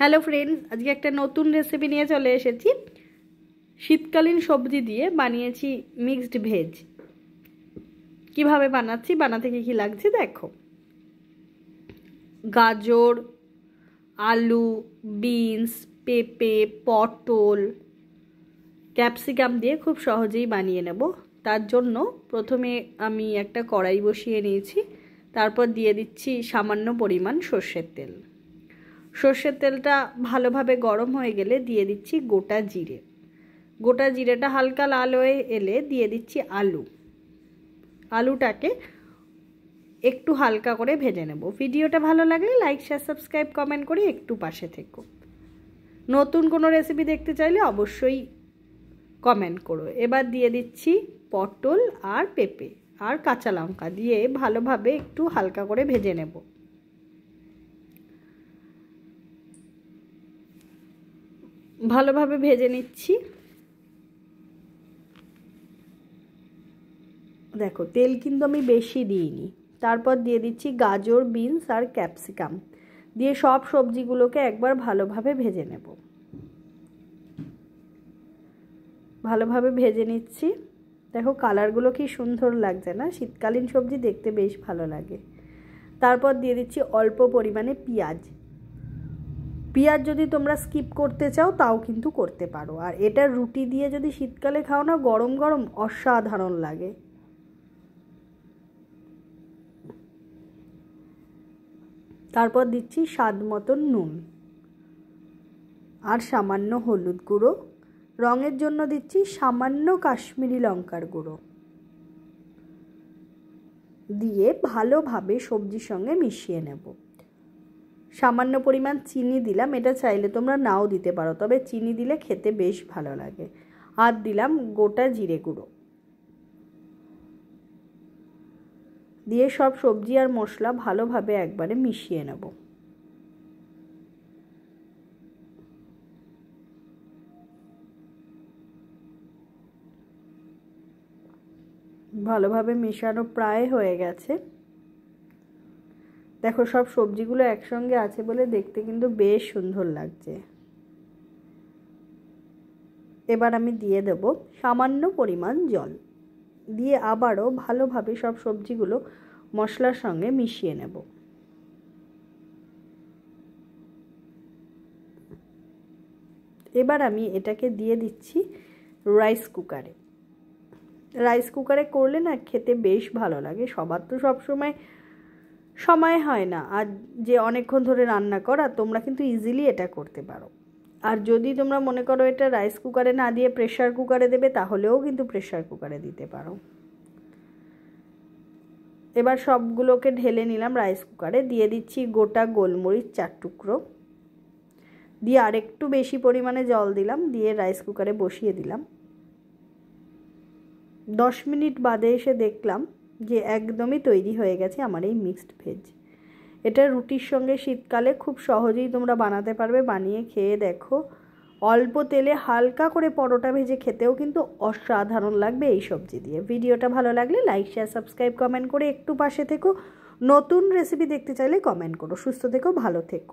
Hello friends, আজকে একটা নতুন রেসিপি নিয়ে চলে এসেছি। শীতকালীন সবজি দিয়ে বানিয়েছি মিক্সড ভেজ। কিভাবে বানাচ্ছি, বানাতে কি লাগছে দেখো। গাজর, আলু, বিনস, পেঁপে, পটল, ক্যাপসিকাম দিয়ে খুব সহজেই বানিয়ে নেব। তার জন্য প্রথমে আমি একটা কড়াই বসিয়ে নিয়েছি, তারপর দিয়ে দিচ্ছি সামান্য পরিমাণ সর্ষের তেল। সর্ষের তেলটা ভালোভাবে গরম হয়ে গেলে দিয়ে দিচ্ছি গোটা জিরে। গোটা জিরেটা হালকা লাল হয়ে এলে দিয়ে দিচ্ছি আলুটাকে একটু হালকা করে ভেজে নেব। ভিডিওটা ভালো লাগলে লাইক, শেয়ার, সাবস্ক্রাইব, কমেন্ট করে একটু পাশে থেকো। নতুন কোনো রেসিপি দেখতে চাইলে অবশ্যই কমেন্ট করো। এবার দিয়ে দিচ্ছি পটল আর পেঁপে আর কাঁচা লঙ্কা দিয়ে ভালোভাবে একটু হালকা করে ভেজে নেব। ভালোভাবে ভেজে নিচ্ছি। দেখো, তেল কিন্তু আমি বেশি দিইনি। তারপর দিয়ে দিচ্ছি গাজর, বিনস আর ক্যাপসিকাম দিয়ে সব সবজিগুলোকে একবার ভালোভাবে ভেজে নেব। ভালোভাবে ভেজে নিচ্ছি। দেখো কালারগুলো কি সুন্দর লাগছে না? শীতকালীন সবজি দেখতে বেশ ভালো লাগে। তারপর দিয়ে দিচ্ছি অল্প পরিমাণে পেঁয়াজ। যদি তোমরা স্কিপ করতে চাও তাও কিন্তু করতে পারো। আর এটা রুটি দিয়ে যদি শীতকালে খাও না, গরম গরম অসাধারণ লাগে। তারপর দিচ্ছি স্বাদ মতন নুন আর সামান্য হলুদ গুঁড়ো। রঙের জন্য দিচ্ছি সামান্য কাশ্মীরি লঙ্কার গুঁড়ো দিয়ে ভালোভাবে সবজির সঙ্গে মিশিয়ে নেব। সামান্য পরিমাণ চিনি দিলাম, এটা চাইলে তোমরা নাও দিতে পারো, তবে চিনি দিলে খেতে বেশ ভালো লাগে। আর দিলাম গোটা জিরে গুঁড়ো দিয়ে সব সবজি আর মশলা ভালোভাবে একবারে মিশিয়ে নেব। ভালোভাবে মেশানো প্রায় হয়ে গেছে। দেখো সব সবজিগুলো একসঙ্গে আছে বলে দেখতে কিন্তু বেশ সুন্দর লাগছে। এবার আমি দিয়ে দেব সামান্য পরিমাণ জল দিয়ে আবারও ভালোভাবে সব সবজিগুলো মশলার সঙ্গে মিশিয়ে নেব। এবার আমি এটাকে দিয়ে দিচ্ছি রাইস কুকারে। রাইস কুকারে করলে না খেতে বেশ ভালো লাগে। সবার তো সবসময় সময় হয় না, আর যে অনেকক্ষণ ধরে রান্না করা, তোমরা কিন্তু ইজিলি এটা করতে পারো। আর যদি তোমরা মনে করো এটা রাইস কুকারে না দিয়ে প্রেসার কুকারে দেবে, তাহলেও কিন্তু প্রেসার কুকারে দিতে পারো। এবার সবগুলোকে ঢেলে নিলাম রাইস কুকারে। দিয়ে দিচ্ছি গোটা গোলমরিচ 4 টুকরো দিয়ে আর একটু বেশি পরিমাণে জল দিলাম, দিয়ে রাইস কুকারে বসিয়ে দিলাম। 10 মিনিট বাদে এসে দেখলাম যে একদমই তৈরি হয়ে গেছে আমার এই মিক্সড ভেজ। এটা রুটির সঙ্গে শীতকালে খুব সহজেই তোমরা বানাতে পারবে। বানিয়ে খেয়ে দেখো। অল্প তেলে হালকা করে পরোটা ভেজে খেতেও কিন্তু অসাধারণ লাগবে এই সবজি দিয়ে। ভিডিওটা ভালো লাগলে লাইক, শেয়ার, সাবস্ক্রাইব, কমেন্ট করে একটু পাশে থেকো। নতুন রেসিপি দেখতে চাইলে কমেন্ট করো। সুস্থ থেকো, ভালো থেকো।